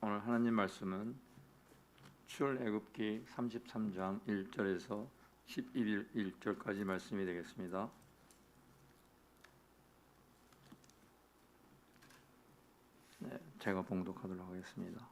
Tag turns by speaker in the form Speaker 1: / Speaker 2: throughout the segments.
Speaker 1: 오늘 하나님 말씀은 출애굽기 33장 1절에서 11절까지 말씀이 되겠습니다. 제가 봉독하도록 하겠습니다.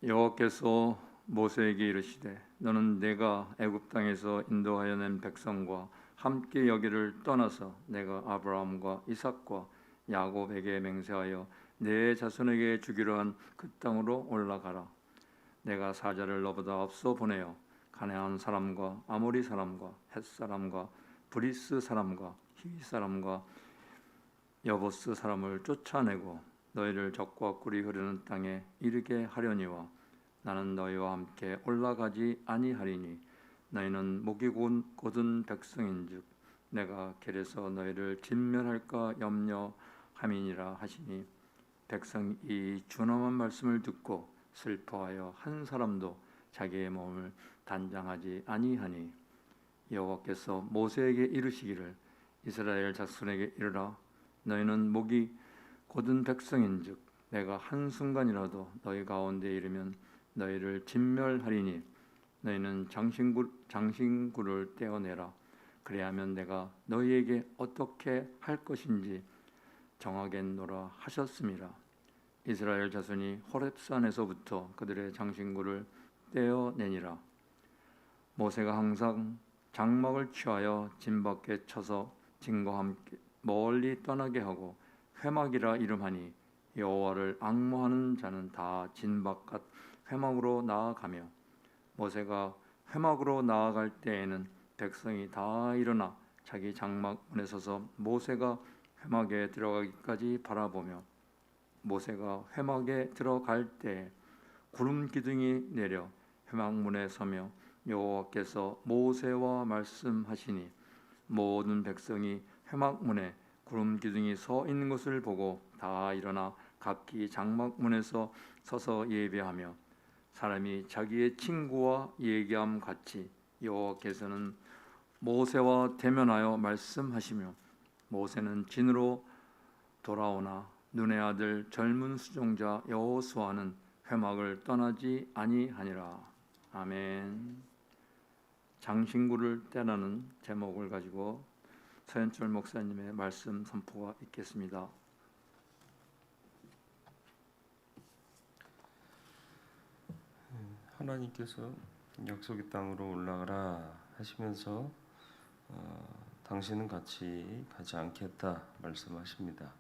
Speaker 1: 여호와께서 모세에게 이르시되 너는 내가 애굽 땅에서 인도하여 낸 백성과 함께 여기를 떠나서 내가 아브라함과 이삭과 야곱에게 맹세하여 내 자손에게 주기로 한 그 땅으로 올라가라. 내가 사자를 너보다 앞서 보내어 가나안 사람과 아모리 사람과 헷 사람과 브리스 사람과 히위 사람과 여보스 사람을 쫓아내고 너희를 적과 꿀이 흐르는 땅에 이르게 하려니와 나는 너희와 함께 올라가지 아니하리니 너희는 목이 곧은 백성인즉 내가 길에서 너희를 진멸할까 염려함이니라 하시니 백성이 이 준엄한 말씀을 듣고 슬퍼하여 한 사람도 자기의 몸을 단장하지 아니하니 여호와께서 모세에게 이르시기를 이스라엘 자손에게 이르라 너희는 목이 곧은 백성인즉 내가 한순간이라도 너희 가운데 이르면 너희를 진멸하리니 너희는 장신구를 떼어내라. 그래야면 내가 너희에게 어떻게 할 것인지 정하겠노라 하셨음이라. 이스라엘 자손이 호렙산에서부터 그들의 장신구를 떼어내니라. 모세가 항상 장막을 취하여 진 밖에 쳐서 진과 함께 멀리 떠나게 하고 회막이라 이름하니 여호와를 앙모하는 자는 다 진 바깥 회막으로 나아가며 모세가 회막으로 나아갈 때에는 백성이 다 일어나 자기 장막 문에 서서 모세가 회막에 들어가기까지 바라보며 모세가 회막에 들어갈 때 구름 기둥이 내려 회막 문에 서며 여호와께서 모세와 말씀하시니 모든 백성이 회막 문에 구름 기둥이 서 있는 것을 보고 다 일어나 각기 장막 문에서 서서 예배하며 사람이 자기의 친구와 얘기함 같이 여호와께서는 모세와 대면하여 말씀하시며 모세는 진으로 돌아오나 눈의 아들 젊은 수종자 여호수아는 회막을 떠나지 아니하니라. 아멘. 장신구를 떼라는 제목을 가지고 서현철 목사님의 말씀 선포가 있겠습니다.
Speaker 2: 하나님께서 약속의 땅으로 올라가라 하시면서 당신은 같이 가지 않겠다 말씀하십니다.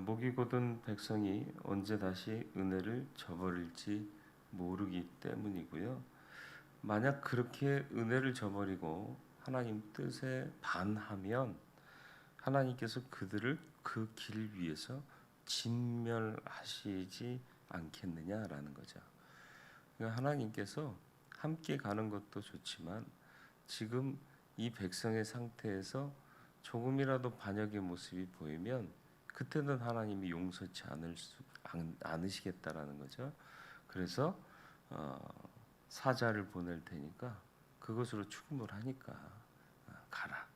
Speaker 2: 목이 곧은 백성이 언제 다시 은혜를 저버릴지 모르기 때문이고요. 만약 그렇게 은혜를 저버리고 하나님 뜻에 반하면 하나님께서 그들을 그 길 위에서 진멸하시지 않겠느냐라는 거죠. 하나님께서 함께 가는 것도 좋지만 지금 이 백성의 상태에서 조금이라도 반역의 모습이 보이면 그때는 하나님이 용서치 않으시겠다라는 거죠. 그래서 사자를 보낼 테니까 그것으로 충분을 하니까 가라.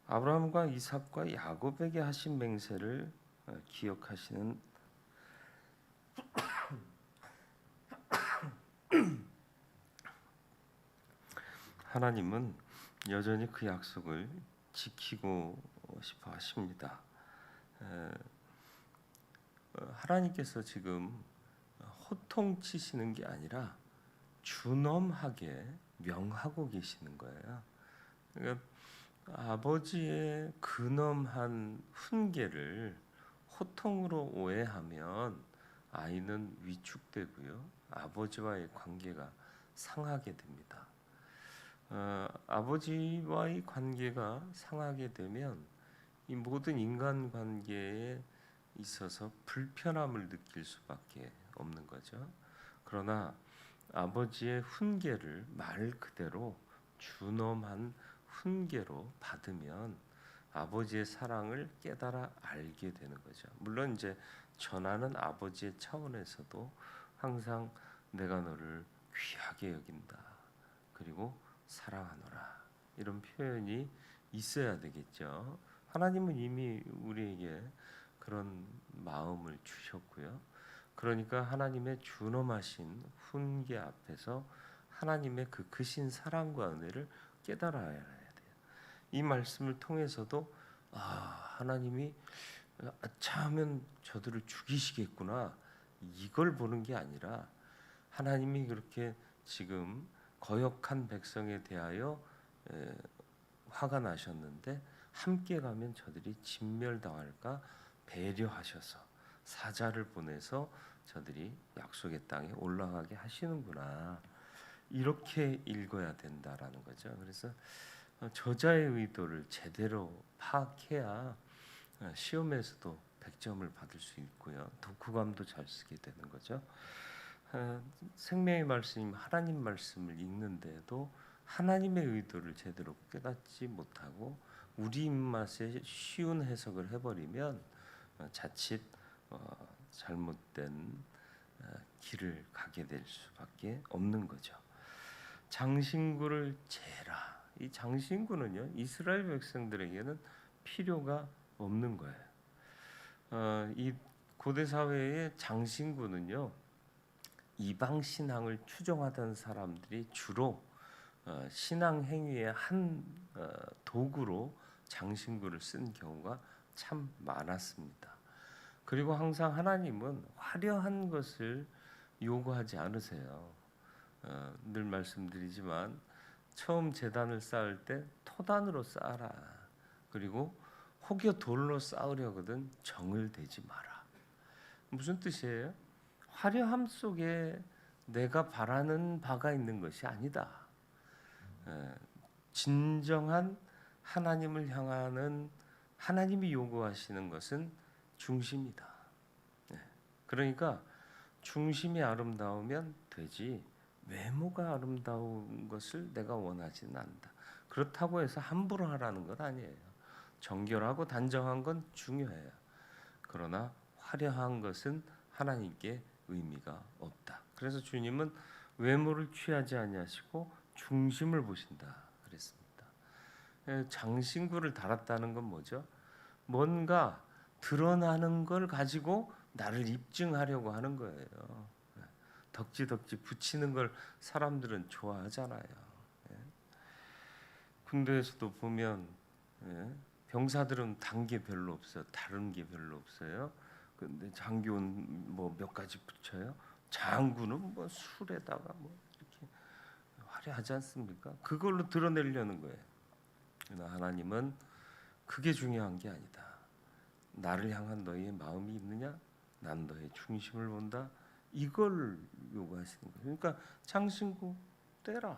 Speaker 2: 아브라함과 이삭과 야곱에게 하신 맹세를 기억하시는 하나님은 여전히 그 약속을 지키고 싶어 하십니다. 하나님께서 지금 호통치시는 게 아니라 준엄하게 명하고 계시는 거예요. 그러니까 아버지의 근엄한 훈계를 호통으로 오해하면 아이는 위축되고요. 아버지와의 관계가 상하게 됩니다. 아버지와의 관계가 상하게 되면 이 모든 인간관계에 있어서 불편함을 느낄 수밖에 없는 거죠. 그러나 아버지의 훈계를 말 그대로 준엄한 훈계로 받으면 아버지의 사랑을 깨달아 알게 되는 거죠. 물론 이제 전하는 아버지의 차원에서도 항상 내가 너를 귀하게 여긴다. 그리고 사랑하노라. 이런 표현이 있어야 되겠죠. 하나님은 이미 우리에게 그런 마음을 주셨고요. 그러니까 하나님의 준엄하신 훈계 앞에서 하나님의 그 크신 사랑과 은혜를 깨달아야 돼요. 이 말씀을 통해서도 하나님이 아차하면 저들을 죽이시겠구나, 이걸 보는 게 아니라 하나님이 그렇게 지금 거역한 백성에 대하여 화가 나셨는데 함께 가면 저들이 진멸당할까 배려하셔서 사자를 보내서 저들이 약속의 땅에 올라가게 하시는구나, 이렇게 읽어야 된다라는 거죠. 그래서 저자의 의도를 제대로 파악해야 시험에서도 100점을 받을 수 있고요. 독후감도 잘 쓰게 되는 거죠. 생명의 말씀인 하나님 말씀을 읽는데도 하나님의 의도를 제대로 깨닫지 못하고 우리 입맛에 쉬운 해석을 해버리면 자칫 잘못된 길을 가게 될 수밖에 없는 거죠. 장신구를 재라. 이 장신구는요, 이스라엘 백성들에게는 필요가 없는 거예요. 이 고대 사회의 장신구는요, 이방 신앙을 추종하던 사람들이 주로 신앙 행위의 한 도구로 장신구를 쓴 경우가 참 많았습니다. 그리고 항상 하나님은 화려한 것을 요구하지 않으세요. 늘 말씀드리지만 처음 제단을 쌓을 때 토단으로 쌓아라. 그리고 혹여 돌로 쌓으려거든 정을 대지 마라. 무슨 뜻이에요? 화려함 속에 내가 바라는 바가 있는 것이 아니다. 진정한 하나님을 향하는, 하나님이 요구하시는 것은 중심이다. 그러니까 중심이 아름다우면 되지 외모가 아름다운 것을 내가 원하지는 않는다. 그렇다고 해서 함부로 하라는 건 아니에요. 정결하고 단정한 건 중요해요. 그러나 화려한 것은 하나님께 의미가 없다. 그래서 주님은 외모를 취하지 아니하시고 중심을 보신다 그랬습니다. 장신구를 달았다는 건 뭐죠? 뭔가 드러나는 걸 가지고 나를 입증하려고 하는 거예요. 덕지덕지 붙이는 걸 사람들은 좋아하잖아요. 군대에서도 보면 병사들은 단 게 별로 없어요. 다른 게 별로 없어요. 근데 장교는 뭐 몇 가지 붙여요. 장군은 뭐 술에다가 뭐 이렇게 화려하지 않습니까? 그걸로 드러내려는 거예요. 그러나 하나님은 그게 중요한 게 아니다. 나를 향한 너희의 마음이 있느냐? 난 너의 중심을 본다. 이걸 요구하시는 거예요. 그러니까 장신구 떼라.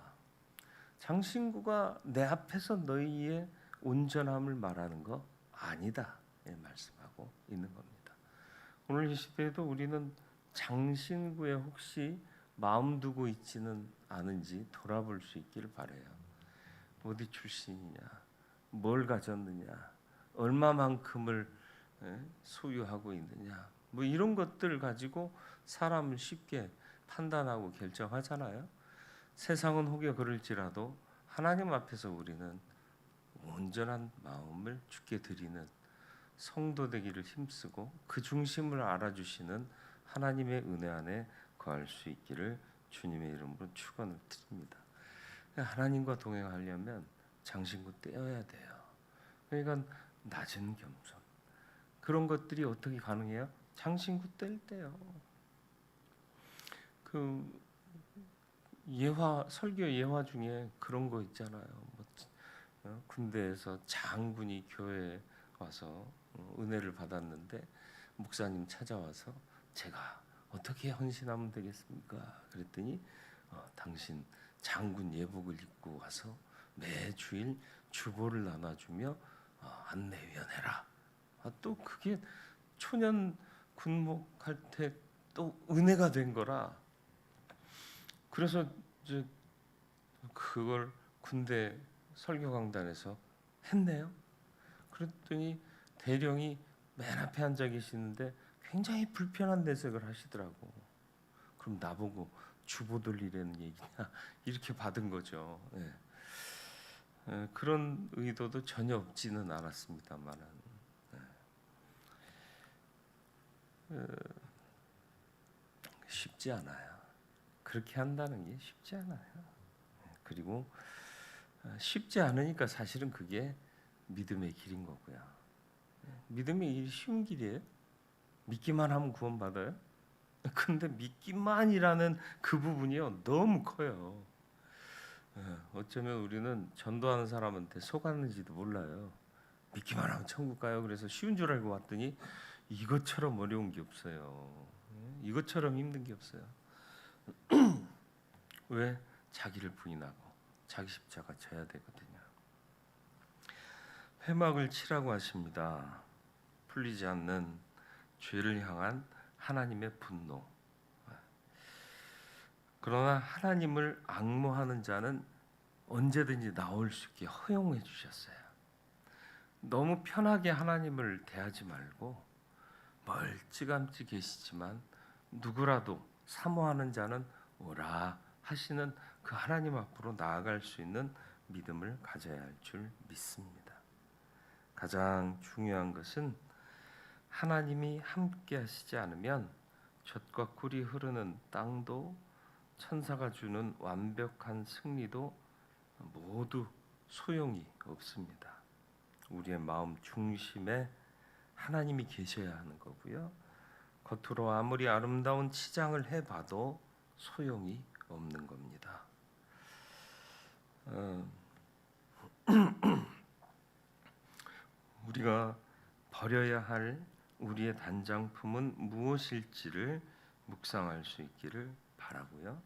Speaker 2: 장신구가 내 앞에서 너희의 온전함을 말하는 거 아니다. 말씀하고 있는 겁니다. 오늘 이 시대에도 우리는 장신구에 혹시 마음 두고 있지는 않은지 돌아볼 수 있기를 바라요. 어디 출신이냐, 뭘 가졌느냐, 얼마만큼을 소유하고 있느냐, 뭐 이런 것들 가지고 사람을 쉽게 판단하고 결정하잖아요. 세상은 혹여 그럴지라도 하나님 앞에서 우리는 온전한 마음을 주께 드리는 성도 되기를 힘쓰고 그 중심을 알아주시는 하나님의 은혜 안에 거할 수 있기를 주님의 이름으로 축원을 드립니다. 하나님과 동행하려면 장신구 떼어야 돼요. 그러니까 낮은 겸손, 그런 것들이 어떻게 가능해요? 장신구 뗄 때요. 그 설교 예화 중에 그런 거 있잖아요. 군대에서 장군이 교회에 와서 은혜를 받았는데 목사님 찾아와서 제가 어떻게 헌신하면 되겠습니까? 그랬더니 당신 장군 예복을 입고 와서 매 주일 주보를 나눠주며 안내위원회라. 또 그게 초년 군목할 때 또 은혜가 된 거라. 그래서 이제 그걸 군대 설교 강단에서 했네요. 그랬더니 대령이 맨 앞에 앉아 계시는데 굉장히 불편한 내색을 하시더라고. 그럼 나보고 주보 돌리라는 얘기냐, 이렇게 받은 거죠. 그런 의도도 전혀 없지는 않았습니다만은 쉽지 않아요. 그렇게 한다는 게 쉽지 않아요. 그리고 쉽지 않으니까 사실은 그게 믿음의 길인 거고요. 믿음의 길이 쉬운 길이에요. 믿기만 하면 구원받아요. 근데 믿기만이라는 그 부분이요 너무 커요. 어쩌면 우리는 전도하는 사람한테 속았는지도 몰라요. 믿기만 하면 천국 가요. 그래서 쉬운 줄 알고 왔더니 이것처럼 어려운 게 없어요. 이것처럼 힘든 게 없어요. 왜? 자기를 부인하고 자기 십자가 져야 되거든요. 회막을 치라고 하십니다. 풀리지 않는 죄를 향한 하나님의 분노. 그러나 하나님을 앙모하는 자는 언제든지 나올 수 있게 허용해 주셨어요. 너무 편하게 하나님을 대하지 말고 멀찌감치 계시지만 누구라도 사모하는 자는 오라 하시는 그 하나님 앞으로 나아갈 수 있는 믿음을 가져야 할 줄 믿습니다. 가장 중요한 것은 하나님이 함께 하시지 않으면 젖과 꿀이 흐르는 땅도 천사가 주는 완벽한 승리도 모두 소용이 없습니다. 우리의 마음 중심에 하나님이 계셔야 하는 거고요. 겉으로 아무리 아름다운 치장을 해봐도 소용이 없는 겁니다. 우리가 버려야 할 우리의 단장품은 무엇일지를 묵상할 수 있기를 바라고요.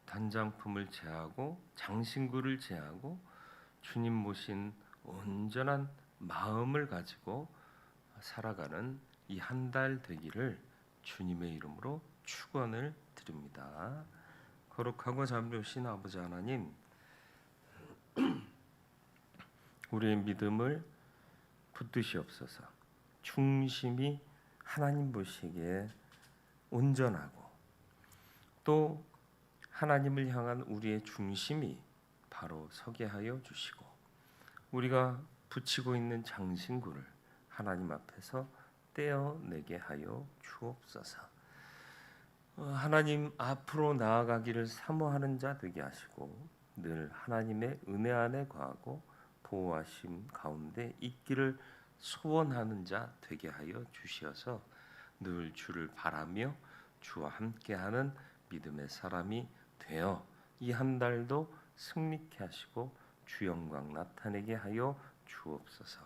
Speaker 2: 단장품을 제하고 장신구를 제하고 주님 모신 온전한 마음을 가지고 살아가는 이 한 달 되기를 주님의 이름으로 축원을 드립니다. 거룩하고 자비로우신 아버지 하나님, 우리의 믿음을 붙드시옵소서. 중심이 하나님 보시기에 온전하고 또 하나님을 향한 우리의 중심이 바로 서게 하여 주시고 우리가 붙이고 있는 장신구를 하나님 앞에서 떼어내게 하여 주옵소서. 하나님 앞으로 나아가기를 사모하는 자 되게 하시고 늘 하나님의 은혜 안에 거하고 보호하심 가운데 있기를 소원하는 자 되게 하여 주시어서 늘 주를 바라며 주와 함께하는 믿음의 사람이 되어 이 한 달도 승리케 하시고 주 영광 나타내게 하여 주옵소서.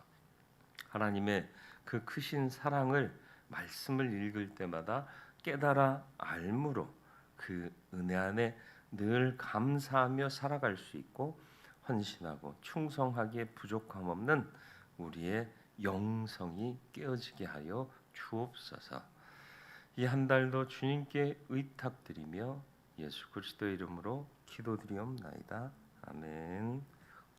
Speaker 2: 하나님의 그 크신 사랑을 말씀을 읽을 때마다 깨달아 알므로 그 은혜 안에 늘 감사하며 살아갈 수 있고 헌신하고 충성하기에 부족함 없는 우리의 영성이 깨어지게 하여 주옵소서. 이 한 달도 주님께 의탁드리며 예수 그리스도의 이름으로 기도드리옵나이다. 아멘.